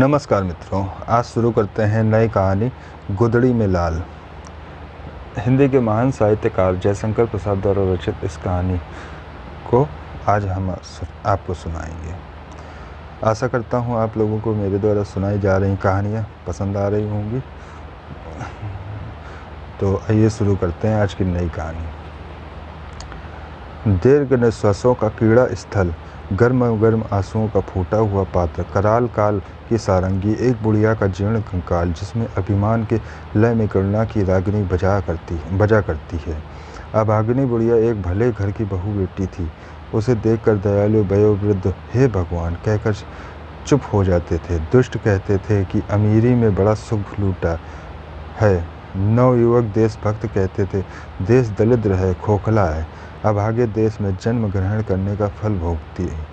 नमस्कार मित्रों, आज शुरू करते हैं नई कहानी गुदड़ी में लाल। हिंदी के महान साहित्यकार जयशंकर प्रसाद द्वारा रचित इस कहानी को आज हम आपको सुनाएंगे। आशा करता हूँ आप लोगों को मेरे द्वारा सुनाई जा रही कहानियाँ पसंद आ रही होंगी। तो आइए शुरू करते हैं आज की नई कहानी। दीर्घ निश्वासों का कीड़ा स्थल, गर्म गर्म आंसुओं का फूटा हुआ पात्र, कराल काल की सारंगी, एक बुढ़िया का जीर्ण कंकाल जिसमें अभिमान के लय में करुणा की रागिनी बजा करती है। अभागिनी बुढ़िया एक भले घर की बहू बेटी थी। उसे देखकर दयालु वयोवृद्ध हे भगवान कहकर चुप हो जाते थे। दुष्ट कहते थे कि अमीरी में बड़ा सुख लूटा है। नवयुवक देशभक्त कहते थे देश दरिद्र है, खोखला है, अभागे देश में जन्म ग्रहण करने का फल भोगती है।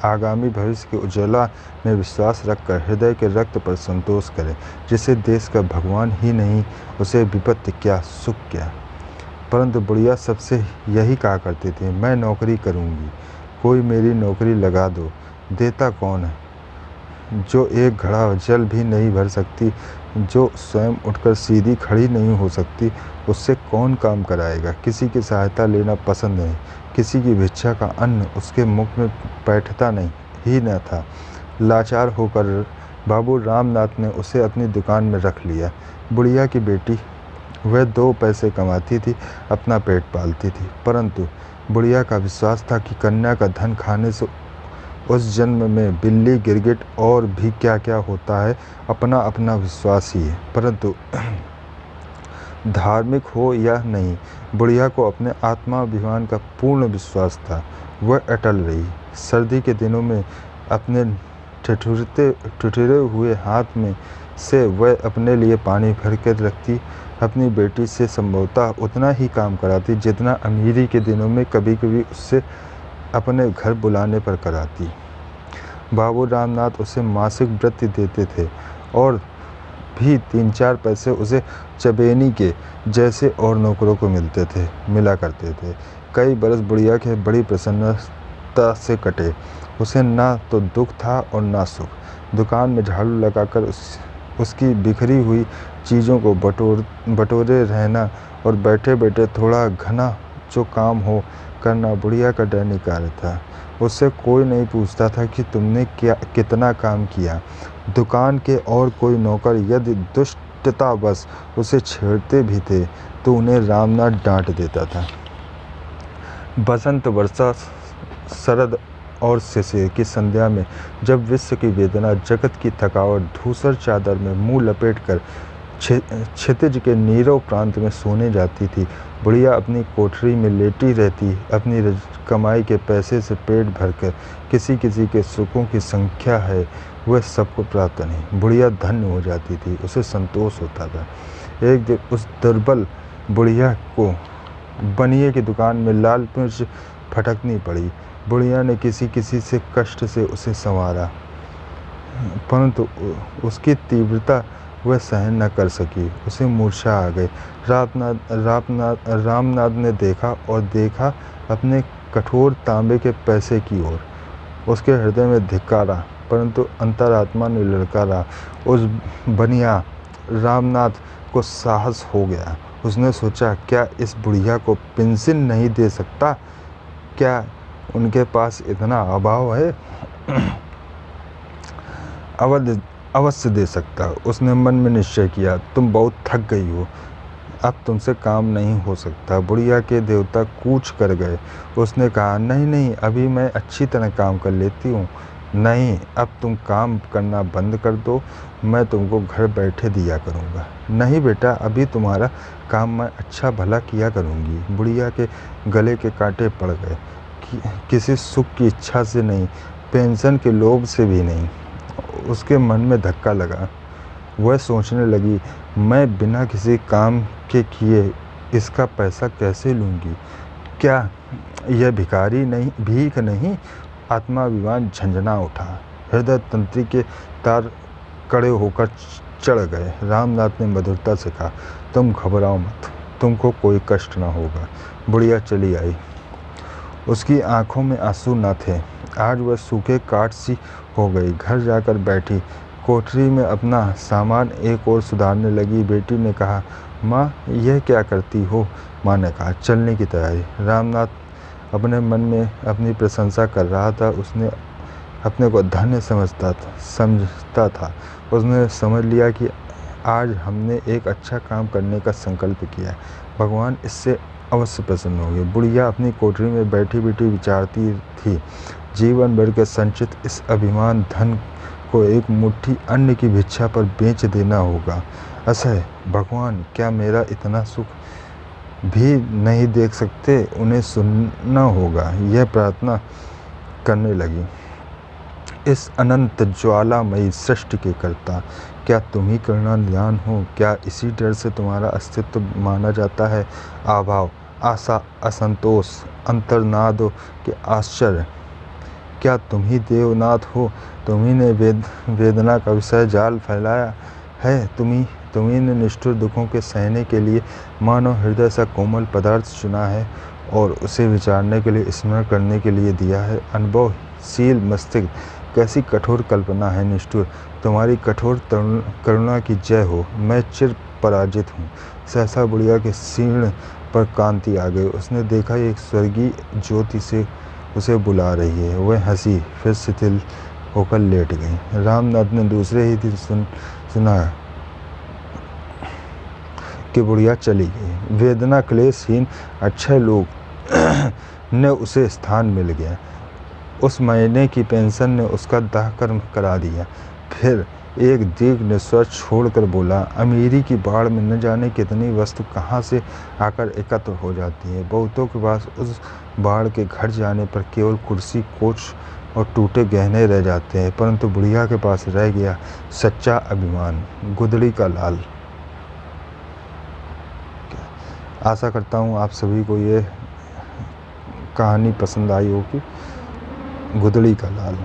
आगामी भविष्य के उज्ज्वला में विश्वास रखकर हृदय के रक्त पर संतोष करे। जिसे देश का भगवान ही नहीं, उसे विपत्ति क्या, सुख क्या। परंतु बुढ़िया सबसे यही कहा करती थी, मैं नौकरी करूंगी, कोई मेरी नौकरी लगा दो। देता कौन है? जो एक घड़ा जल भी नहीं भर सकती, जो स्वयं उठकर सीधी खड़ी नहीं हो सकती, उससे कौन काम कराएगा। किसी की सहायता लेना पसंद नहीं, किसी की भिक्षा का अन्न उसके मुख में बैठता ही न था। लाचार होकर बाबू रामनाथ ने उसे अपनी दुकान में रख लिया। बुढ़िया की बेटी, वह 2 पैसे कमाती थी, अपना पेट पालती थी। परंतु बुढ़िया का विश्वास था कि कन्या का धन खाने से उस जन्म में बिल्ली, गिरगिट और भी क्या क्या होता है, अपना अपना विश्वास ही है। परंतु धार्मिक हो या नहीं, बुढ़िया को अपने आत्माभिमान का पूर्ण विश्वास था। वह अटल रही। सर्दी के दिनों में अपने ठिठुरे हुए हाथ में से वह अपने लिए पानी भर कर रखती। अपनी बेटी से संभवतः उतना ही काम कराती जितना अमीरी के दिनों में कभी कभी उससे अपने घर बुलाने पर कराती। बाबू रामनाथ उसे मासिक वृत्ति देते थे और भी 3-4 पैसे उसे चबेनी के जैसे और नौकरों को मिला करते थे। कई बरस बुढ़िया के बड़ी प्रसन्नता से कटे। उसे ना तो दुख था और ना सुख। दुकान में झाड़ू लगाकर उसकी बिखरी हुई चीज़ों को बटोरे रहना और बैठे बैठे थोड़ा घना जो काम हो करना बुढ़िया का दैनिक कार्य था। उससे कोई नहीं पूछता था कि तुमने कितना काम किया। दुकान के और कोई नौकर यदि दुष्टतावश उसे छेड़ते भी थे तो उन्हें रामनाथ डांट देता था। बसंत, वर्षा, शरद और शिशिर की संध्या में जब विश्व की वेदना, जगत की थकावट धूसर चादर में मुंह लपेटकर क्षितिज के नीरव प्रांत में सोने जाती थी, बुढ़िया अपनी कोठरी में लेटी रहती, अपनी कमाई के पैसे से पेट भरकर। किसी किसी के सुखों की संख्या है, वह सबको प्राप्त नहीं। बुढ़िया धन्य हो जाती थी, उसे संतोष होता था। एक दिन उस दुर्बल बुढ़िया को बनिए की दुकान में लाल मिर्च फटकनी पड़ी। बुढ़िया ने किसी से कष्ट से उसे संवारा, परंतु उसकी तीव्रता वह सहन न कर सकी। उसे मूर्छा आ गई। रामनाथ ने देखा अपने कठोर तांबे के पैसे की ओर। उसके हृदय में धिक्कारा, परंतु अंतरात्मा ने ललकारा। उस बनिया रामनाथ को साहस हो गया। उसने सोचा, क्या इस बुढ़िया को पेंशन नहीं दे सकता? क्या उनके पास इतना अभाव है? अवश्य दे सकता। उसने मन में निश्चय किया। तुम बहुत थक गई हो, अब तुमसे काम नहीं हो सकता। बुढ़िया के देवता कूच कर गए। उसने कहा, नहीं, अभी मैं अच्छी तरह काम कर लेती हूँ। नहीं, अब तुम काम करना बंद कर दो, मैं तुमको घर बैठे दिया करूँगा। नहीं बेटा, अभी तुम्हारा काम मैं अच्छा भला किया करूँगी। बुढ़िया के गले के कांटे पड़ गए। किसी सुख की इच्छा से नहीं, पेंशन के लोभ से भी नहीं। उसके मन में धक्का लगा। वह सोचने लगी, मैं बिना किसी काम के किए इसका पैसा कैसे लूँगी? क्या यह भीख नहीं? आत्माभिमान झंझना उठा। हृदय तंत्री के तार कड़े होकर चढ़ गए। रामनाथ ने मधुरता से कहा, तुम घबराओ मत, तुमको कोई कष्ट न होगा। बुढ़िया चली आई। उसकी आंखों में आंसू न थे। आज वह सूखे काठ सी हो गई। घर जाकर बैठी, कोठरी में अपना सामान एक और सुधारने लगी। बेटी ने कहा, माँ यह क्या करती हो? माँ ने कहा, चलने की तैयारी। रामनाथ अपने मन में अपनी प्रशंसा कर रहा था। उसने अपने को धन्य समझता था। उसने समझ लिया कि आज हमने एक अच्छा काम करने का संकल्प किया, भगवान इससे अवश्य प्रसन्न होंगे। बुढ़िया अपनी कोठरी में बैठी बैठी विचारती थी, जीवन भर के संचित इस अभिमान धन को एक मुट्ठी अन्न की भिक्षा पर बेच देना होगा। असह्य, भगवान क्या मेरा इतना सुख भी नहीं देख सकते? उन्हें सुनना होगा। यह प्रार्थना करने लगी, इस अनंत ज्वालामयी सृष्टि के कर्ता, क्या तुम ही करुणानिधान हो? क्या इसी डर से तुम्हारा अस्तित्व माना जाता है? अभाव, आशा, असंतोष, अंतर्नाद के आश्चर्य, क्या तुम ही देवनाथ हो? तुम्ही ने वेदना का विषय जाल फैलाया है। तुम्ही ने निष्ठुर दुखों के सहने के लिए मानव हृदय सा कोमल पदार्थ चुना है और उसे विचारने के लिए, स्मरण करने के लिए दिया है। अनुभवशील मस्तिष्क, कैसी कठोर कल्पना है निष्ठुर! तुम्हारी कठोर करुणा की जय हो। मैं चिर पराजित हूँ। सहसा बुढ़िया के सीर्ण पर कांति आ गई। उसने देखा एक स्वर्गीय ज्योति से उसे बुला रही है। वह हंसी, फिर शिथिल होकर लेट गई। रामनाथ ने दूसरे ही दिन सुना कि बुढ़िया चली गई। वेदना क्लेशहीन अक्षय लोक ने उसे स्थान मिल गया। उस महीने की पेंशन ने उसका दाह कर्म करा दिया। फिर एक दीर्घ निश्वास छोड़कर बोला, अमीरी की बाढ़ में न जाने कितनी वस्तु कहाँ से आकर एकत्र हो जाती है। बहुतों के पास उस बाढ़ के घट जाने पर केवल कुर्सी, कोच और टूटे गहने रह जाते हैं, परंतु बुढ़िया के पास रह गया सच्चा अभिमान, गुदड़ी का लाल। आशा करता हूँ आप सभी को ये कहानी पसंद आई होगी। गुदड़ी का लाल।